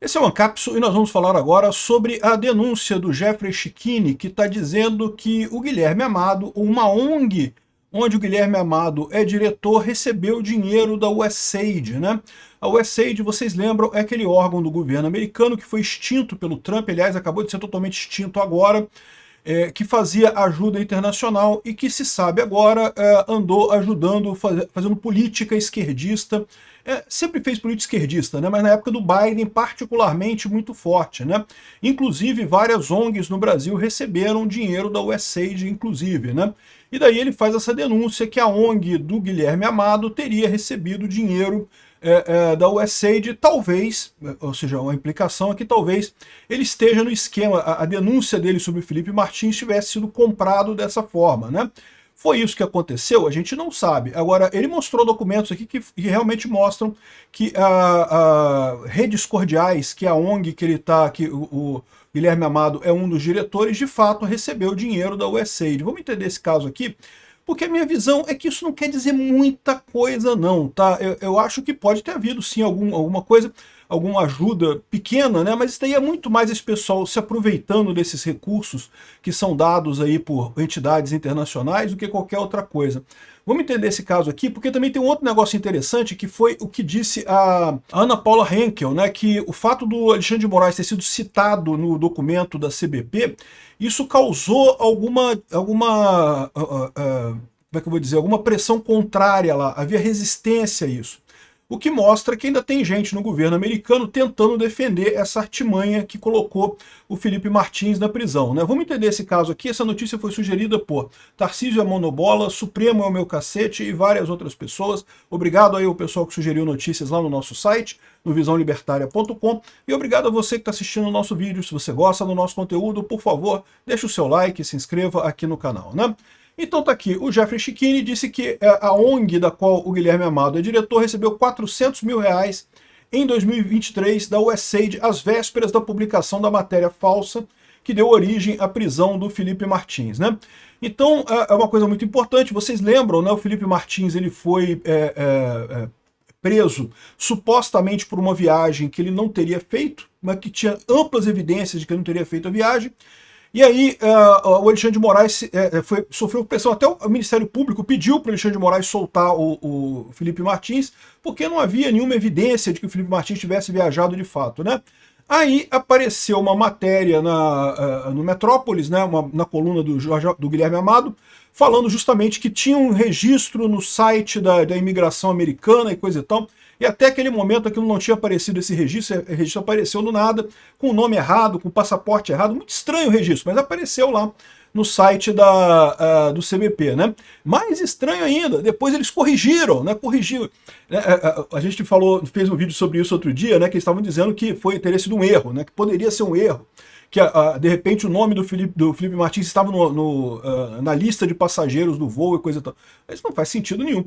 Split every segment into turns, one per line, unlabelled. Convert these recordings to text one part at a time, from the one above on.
Esse é o Ancapso e nós vamos falar agora sobre a denúncia do Jeffrey Schickini, que está dizendo que o Guilherme Amado, uma ONG onde o Guilherme Amado é diretor, recebeu dinheiro da USAID, né? A USAID, vocês lembram, é aquele órgão do governo americano que foi extinto pelo Trump, aliás, acabou de ser totalmente extinto agora, que fazia ajuda internacional e que, se sabe agora, andou ajudando, fazendo política esquerdista. Sempre fez política esquerdista, né? Mas na época do Biden, particularmente muito forte, né? Inclusive, várias ONGs no Brasil receberam dinheiro da USAID, inclusive, né? E daí ele faz essa denúncia que a ONG do Guilherme Amado teria recebido dinheiro da USAID, talvez, ou seja, uma implicação é que talvez ele esteja no esquema, a denúncia dele sobre o Felipe Martins tivesse sido comprado dessa forma, né? Foi isso que aconteceu? A gente não sabe. Agora, ele mostrou documentos aqui que realmente mostram que redes cordiais, que a ONG que ele está, que o Guilherme Amado é um dos diretores, de fato recebeu dinheiro da USAID. Vamos entender esse caso aqui, porque a minha visão é que isso não quer dizer muita coisa não, tá? Eu acho que pode ter havido sim alguma coisa, alguma ajuda pequena, né? Mas isso daí é muito mais esse pessoal se aproveitando desses recursos que são dados aí por entidades internacionais do que qualquer outra coisa. Vamos entender esse caso aqui, porque também tem um outro negócio interessante, que foi o que disse a Ana Paula Henkel, né, que o fato do Alexandre de Moraes ter sido citado no documento da CBP, isso causou alguma como é que eu vou dizer, alguma pressão contrária lá, havia resistência a isso. O que mostra que ainda tem gente no governo americano tentando defender essa artimanha que colocou o Felipe Martins na prisão, né? Vamos entender esse caso aqui. Essa notícia foi sugerida por Tarcísio Monobola, Supremo é o meu cacete e várias outras pessoas. Obrigado aí ao pessoal que sugeriu notícias lá no nosso site, no visãolibertaria.com, e obrigado a você que está assistindo o nosso vídeo. Se você gosta do nosso conteúdo, por favor, deixe o seu like e se inscreva aqui no canal, né? Então tá aqui, o Jeffrey Schickini disse que a ONG da qual o Guilherme Amado é diretor recebeu R$400 mil em 2023 da USAID, às vésperas da publicação da matéria falsa que deu origem à prisão do Felipe Martins, né? Então é uma coisa muito importante, vocês lembram, né? O Felipe Martins ele foi preso supostamente por uma viagem que ele não teria feito, mas que tinha amplas evidências de que ele não teria feito a viagem. E aí o Alexandre de Moraes sofreu pressão, até o Ministério Público pediu para o Alexandre de Moraes soltar o Felipe Martins, porque não havia nenhuma evidência de que o Felipe Martins tivesse viajado de fato, né? Aí apareceu uma matéria no Metrópolis, né, na coluna do Guilherme Amado, falando justamente que tinha um registro no site da imigração americana e coisa e tal, e até aquele momento aquilo não tinha aparecido esse registro, o registro apareceu do nada, com o nome errado, com o passaporte errado, muito estranho o registro, mas apareceu lá no site do CBP, né? Mais estranho ainda, depois eles corrigiram, né? Corrigiram. A gente fez um vídeo sobre isso outro dia, né? Que eles estavam dizendo que teria sido um erro, né? Que poderia ser um erro. Que de repente o nome do Felipe Martins estava na lista de passageiros do voo e coisa e tal. Isso não faz sentido nenhum.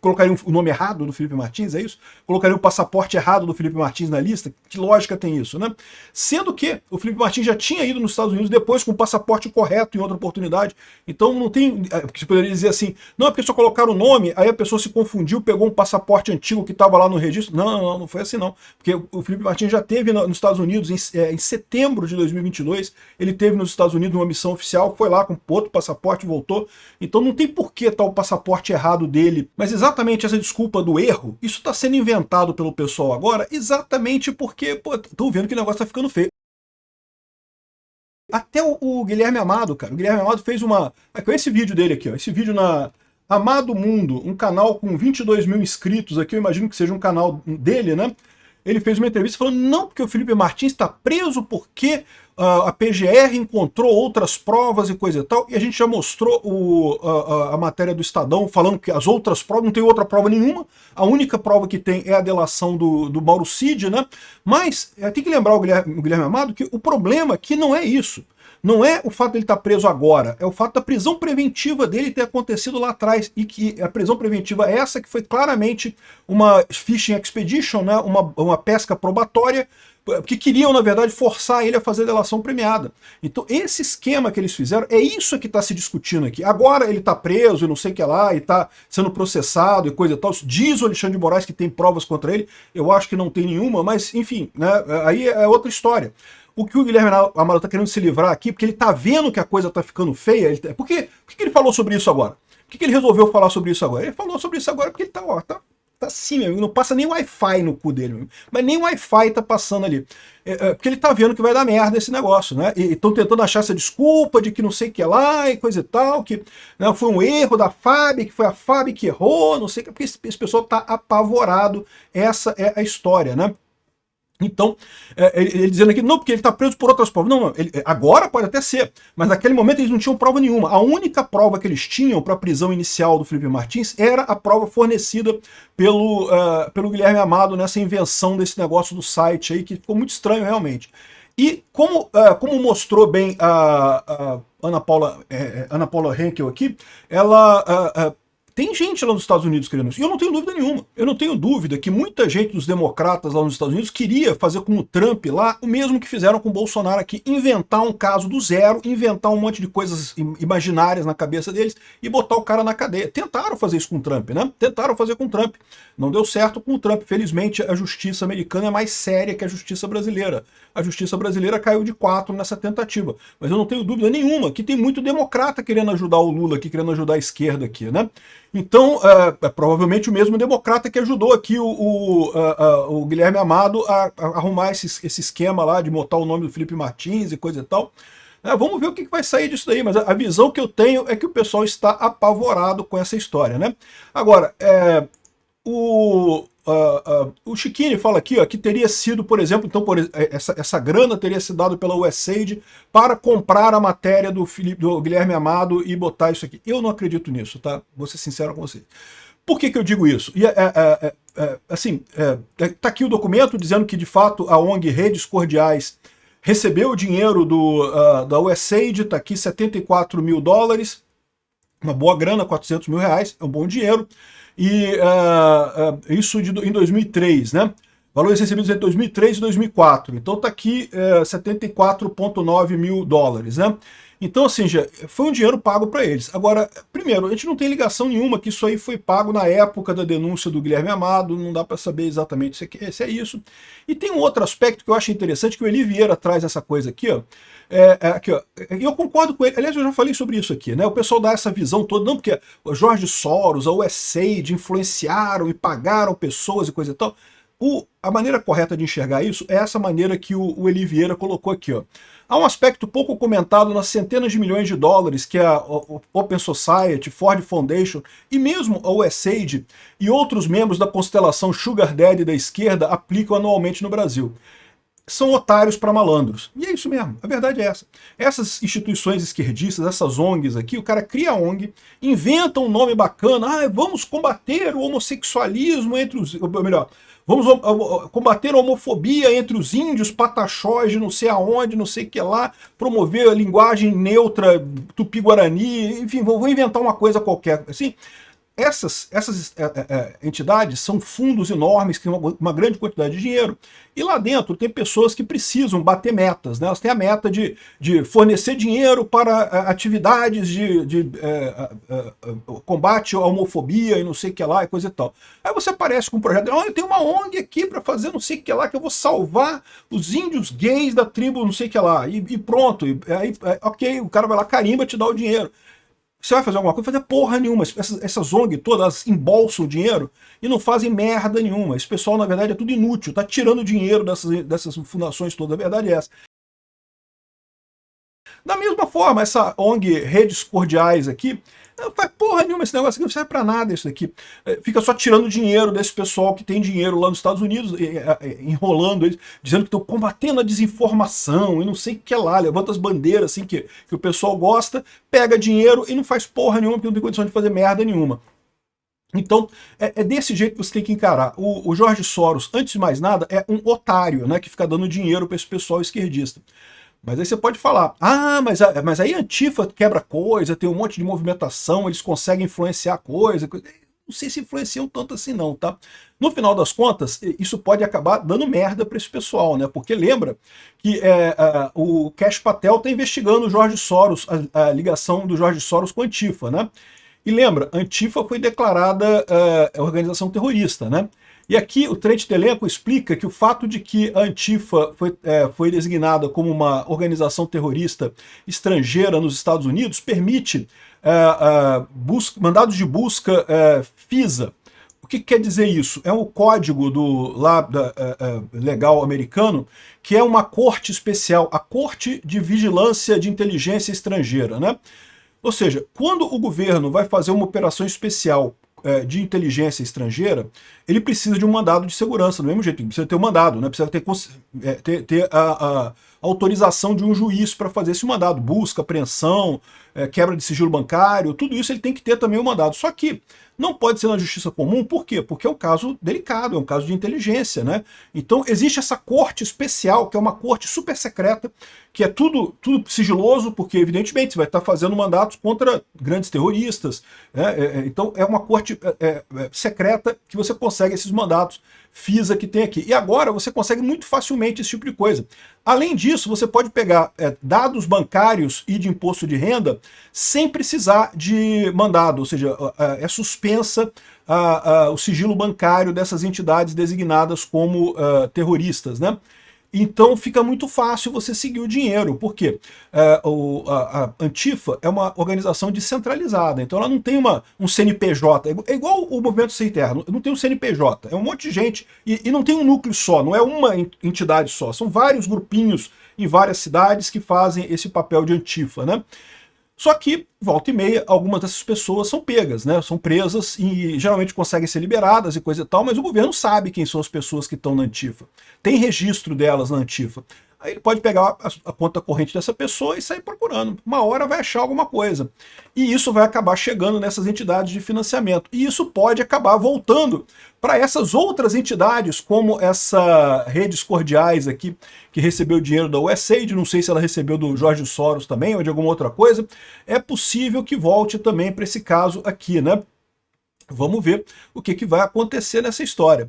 Colocaria o nome errado do Felipe Martins, é isso? Colocaria o passaporte errado do Felipe Martins na lista? Que lógica tem isso, né? Sendo que o Felipe Martins já tinha ido nos Estados Unidos depois com o passaporte correto em outra oportunidade. Então não tem... Você poderia dizer assim, não, é porque só colocaram o nome, aí a pessoa se confundiu, pegou um passaporte antigo que estava lá no registro. Não foi assim não. Porque o Felipe Martins já teve nos Estados Unidos em setembro de 2022, ele teve nos Estados Unidos uma missão oficial, foi lá com outro passaporte, voltou. Então não tem por que estar o passaporte errado dele. Mas exatamente essa desculpa do erro, isso está sendo inventado pelo pessoal agora, exatamente porque, estão vendo que o negócio está ficando feio. Até o Guilherme Amado, cara, o Guilherme Amado fez com esse vídeo dele aqui, ó, esse vídeo na Amado Mundo, um canal com 22 mil inscritos aqui, eu imagino que seja um canal dele, né? Ele fez uma entrevista falando, não, porque o Felipe Martins está preso porque a PGR encontrou outras provas e coisa e tal, e a gente já mostrou a matéria do Estadão falando que as outras provas, não tem outra prova nenhuma, a única prova que tem é a delação do Mauro Cid, né? Mas tem que lembrar o Guilherme Amado que o problema aqui não é isso. Não é o fato dele estar preso agora, é o fato da prisão preventiva dele ter acontecido lá atrás, e que a prisão preventiva é essa que foi claramente uma fishing expedition, né, uma pesca probatória, que queriam, na verdade, forçar ele a fazer delação premiada. Então, esse esquema que eles fizeram, é isso que está se discutindo aqui. Agora ele está preso e não sei o que lá, e está sendo processado e coisa e tal. Diz o Alexandre de Moraes que tem provas contra ele, eu acho que não tem nenhuma, mas, enfim, né, aí é outra história. O que o Guilherme Amado está querendo se livrar aqui, porque ele está vendo que a coisa está ficando feia. Por que ele falou sobre isso agora? Por que ele resolveu falar sobre isso agora? Ele falou sobre isso agora porque ele está tá assim, meu amigo, não passa nem Wi-Fi no cu dele, meu, mas nem Wi-Fi tá passando ali. Porque ele tá vendo que vai dar merda esse negócio, né? E estão tentando achar essa desculpa de que não sei o que lá e coisa e tal, que, né, foi um erro da FAB, que foi a FAB que errou, não sei o que, porque esse pessoal tá apavorado. Essa é a história, né? Então, ele dizendo aqui, não, porque ele está preso por outras provas. Não, agora pode até ser, mas naquele momento eles não tinham prova nenhuma. A única prova que eles tinham para a prisão inicial do Felipe Martins era a prova fornecida pelo Guilherme Amado nessa invenção desse negócio do site aí, que ficou muito estranho realmente. E como mostrou bem a Ana Paula Henkel aqui, ela... tem gente lá nos Estados Unidos querendo isso, e eu não tenho dúvida nenhuma. Eu não tenho dúvida que muita gente dos democratas lá nos Estados Unidos queria fazer com o Trump lá o mesmo que fizeram com o Bolsonaro aqui, inventar um caso do zero, inventar um monte de coisas imaginárias na cabeça deles e botar o cara na cadeia. Tentaram fazer isso com o Trump, né? Tentaram fazer com o Trump. Não deu certo com o Trump. Felizmente, a justiça americana é mais séria que a justiça brasileira. A justiça brasileira caiu de 4 nessa tentativa. Mas eu não tenho dúvida nenhuma que tem muito democrata querendo ajudar o Lula aqui, querendo ajudar a esquerda aqui, né? Então, provavelmente o mesmo democrata que ajudou aqui o Guilherme Amado a arrumar esse esquema lá de botar o nome do Felipe Martins e coisa e tal. Vamos ver o que vai sair disso daí, mas a visão que eu tenho é que o pessoal está apavorado com essa história, né? Agora, o Chiquini fala aqui, ó, que teria sido, por exemplo, então, essa grana teria sido dada pela USAID para comprar a matéria do Guilherme Amado e botar isso aqui. Eu não acredito nisso, tá? Vou ser sincero com vocês. Por que eu digo isso? Tá aqui o documento dizendo que, de fato, a ONG Redes Cordiais recebeu o dinheiro da USAID, tá aqui $74 mil, uma boa grana, R$400 mil, é um bom dinheiro. E isso em 2003, né? Valores recebidos entre 2003 e 2004. Então tá aqui $74,9 mil, né? Então, assim, já foi um dinheiro pago para eles. Agora, primeiro, a gente não tem ligação nenhuma que isso aí foi pago na época da denúncia do Guilherme Amado, não dá para saber exatamente se é isso. E tem um outro aspecto que eu acho interessante, que o Eli Vieira traz essa coisa aqui, ó. Aqui, ó, eu concordo com ele, aliás, eu já falei sobre isso aqui, né? O pessoal dá essa visão toda, não porque o Jorge Soros, a USAID influenciaram e pagaram pessoas e coisa e tal. A maneira correta de enxergar isso é essa maneira que o Eli Vieira colocou aqui, ó. Há um aspecto pouco comentado nas centenas de milhões de dólares que a Open Society, Ford Foundation e mesmo a USAID e outros membros da constelação Sugar Daddy da esquerda aplicam anualmente no Brasil. São otários para malandros. E é isso mesmo, a verdade é essa. Essas instituições esquerdistas, essas ONGs aqui, o cara cria a ONG, inventa um nome bacana, vamos combater o homossexualismo entre os... Ou melhor, vamos combater a homofobia entre os índios, pataxós de não sei aonde, não sei o que lá, promover a linguagem neutra, tupi-guarani, enfim, vou inventar uma coisa qualquer, assim... Essas entidades são fundos enormes, que têm uma grande quantidade de dinheiro, e lá dentro tem pessoas que precisam bater metas, né? Elas têm a meta de fornecer dinheiro para atividades de combate à homofobia e não sei o que lá e coisa e tal. Aí você aparece com um projeto, eu tenho uma ONG aqui para fazer não sei o que lá, que eu vou salvar os índios gays da tribo não sei o que lá, e pronto, ok, o cara vai lá, carimba, te dá o dinheiro. Você vai fazer alguma coisa? Fazer porra nenhuma. Essas ONG todas, elas embolsam dinheiro e não fazem merda nenhuma. Esse pessoal, na verdade, é tudo inútil. Tá tirando dinheiro dessas fundações todas. A verdade é essa. Da mesma forma, essa ONG Redes Cordiais aqui, não faz porra nenhuma esse negócio aqui, não serve pra nada isso aqui. Fica só tirando dinheiro desse pessoal que tem dinheiro lá nos Estados Unidos, enrolando eles, dizendo que estão combatendo a desinformação e não sei o que lá, levanta as bandeiras assim que o pessoal gosta, pega dinheiro e não faz porra nenhuma, porque não tem condição de fazer merda nenhuma. Então, é desse jeito que você tem que encarar. O Jorge Soros, antes de mais nada, é um otário, né, que fica dando dinheiro para esse pessoal esquerdista. Mas aí você pode falar, mas aí a Antifa quebra coisa, tem um monte de movimentação, eles conseguem influenciar coisa. Não sei se influenciam tanto assim não, tá? No final das contas, isso pode acabar dando merda para esse pessoal, né? Porque lembra que o Kash Patel está investigando o Jorge Soros, a ligação do Jorge Soros com a Antifa, né? E lembra, a Antifa foi declarada organização terrorista, né? E aqui o Trent Telenco explica que o fato de que a Antifa foi designada como uma organização terrorista estrangeira nos Estados Unidos permite mandados de busca FISA. O que quer dizer isso? É um código legal americano, que é uma corte especial, a Corte de Vigilância de Inteligência Estrangeira, né? Ou seja, quando o governo vai fazer uma operação especial de inteligência estrangeira, ele precisa de um mandado de segurança, do mesmo jeito, ele precisa ter um mandado, né? Precisa ter a autorização de um juiz para fazer esse mandado, busca, apreensão, quebra de sigilo bancário, tudo isso ele tem que ter também o mandado. Só que não pode ser na justiça comum, por quê? Porque é um caso delicado, é um caso de inteligência, né? Então existe essa corte especial, que é uma corte super secreta, que é tudo sigiloso, porque evidentemente você vai estar fazendo mandatos contra grandes terroristas, né? Então é uma corte secreta que você consegue esses mandatos FISA que tem aqui. E agora você consegue muito facilmente esse tipo de coisa. Além disso, você pode pegar dados bancários e de imposto de renda sem precisar de mandado, ou seja, é suspensa o sigilo bancário dessas entidades designadas como terroristas, né? Então fica muito fácil você seguir o dinheiro. Por quê? A Antifa é uma organização descentralizada, então ela não tem um CNPJ, é igual o Movimento Sem Terra, não tem um CNPJ, é um monte de gente e não tem um núcleo só, não é uma entidade só, são vários grupinhos em várias cidades que fazem esse papel de Antifa, né? Só que, volta e meia, algumas dessas pessoas são pegas, né? São presas e geralmente conseguem ser liberadas e coisa e tal, mas o governo sabe quem são as pessoas que estão na Antifa. Tem registro delas na Antifa. Aí ele pode pegar a conta corrente dessa pessoa e sair procurando. Uma hora vai achar alguma coisa. E isso vai acabar chegando nessas entidades de financiamento. E isso pode acabar voltando para essas outras entidades, como essa Redes Cordiais aqui, que recebeu dinheiro da USAID, não sei se ela recebeu do Jorge Soros também, ou de alguma outra coisa. É possível que volte também para esse caso aqui, né? Vamos ver o que vai acontecer nessa história.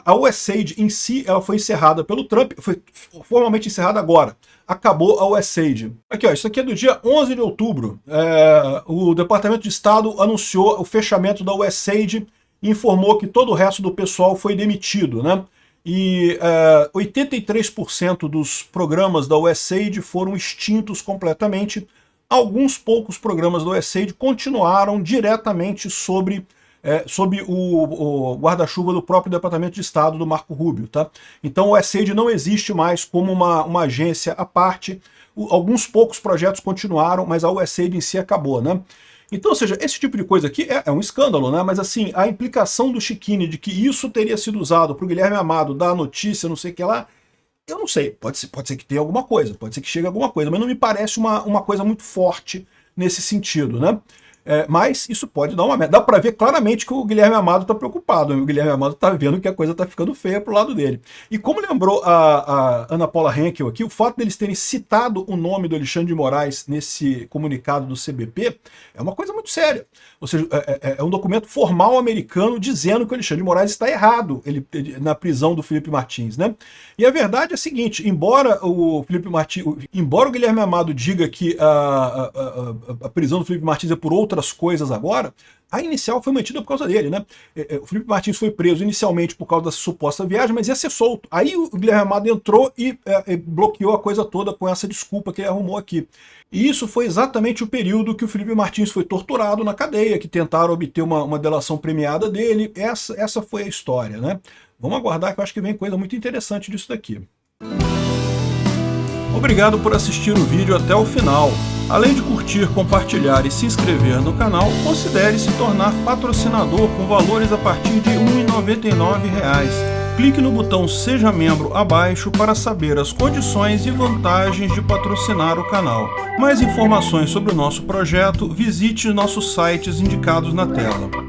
A USAID em si, ela foi encerrada pelo Trump, foi formalmente encerrada agora. Acabou a USAID. Aqui, ó, isso aqui é do dia 11 de outubro. O Departamento de Estado anunciou o fechamento da USAID e informou que todo o resto do pessoal foi demitido, né? E 83% dos programas da USAID foram extintos completamente. Alguns poucos programas da USAID continuaram diretamente sob o guarda-chuva do próprio Departamento de Estado do Marco Rubio, tá? Então o USAID não existe mais como uma agência à parte. Alguns poucos projetos continuaram, mas a USAID em si acabou, né? Então, ou seja, esse tipo de coisa aqui é um escândalo, né? Mas assim, a implicação do Chikine de que isso teria sido usado para o Guilherme Amado dar a notícia, não sei o que lá, eu não sei. Pode ser que tenha alguma coisa, pode ser que chegue alguma coisa, mas não me parece uma coisa muito forte nesse sentido, né? Mas isso pode dar uma merda. Dá para ver claramente que o Guilherme Amado está preocupado. O Guilherme Amado está vendo que a coisa está ficando feia pro lado dele. E como lembrou a Ana Paula Henkel aqui, o fato deles terem citado o nome do Alexandre de Moraes nesse comunicado do CBP é uma coisa muito séria. Ou seja, é um documento formal americano dizendo que o Alexandre de Moraes está errado na prisão do Felipe Martins, né? E a verdade é a seguinte, embora o Guilherme Amado diga que a prisão do Felipe Martins é por outras coisas agora, a inicial foi mantida por causa dele, né? O Felipe Martins foi preso inicialmente por causa dessa suposta viagem, mas ia ser solto. Aí o Guilherme Amado entrou e bloqueou a coisa toda com essa desculpa que ele arrumou aqui. E isso foi exatamente o período que o Felipe Martins foi torturado na cadeia, que tentaram obter uma delação premiada dele. Essa foi a história, né? Vamos aguardar que eu acho que vem coisa muito interessante disso daqui. Obrigado por assistir o vídeo até o final. Além de curtir, compartilhar e se inscrever no canal, considere se tornar patrocinador com valores a partir de R$ 1,99. Clique no botão Seja Membro abaixo para saber as condições e vantagens de patrocinar o canal. Mais informações sobre o nosso projeto, visite nossos sites indicados na tela.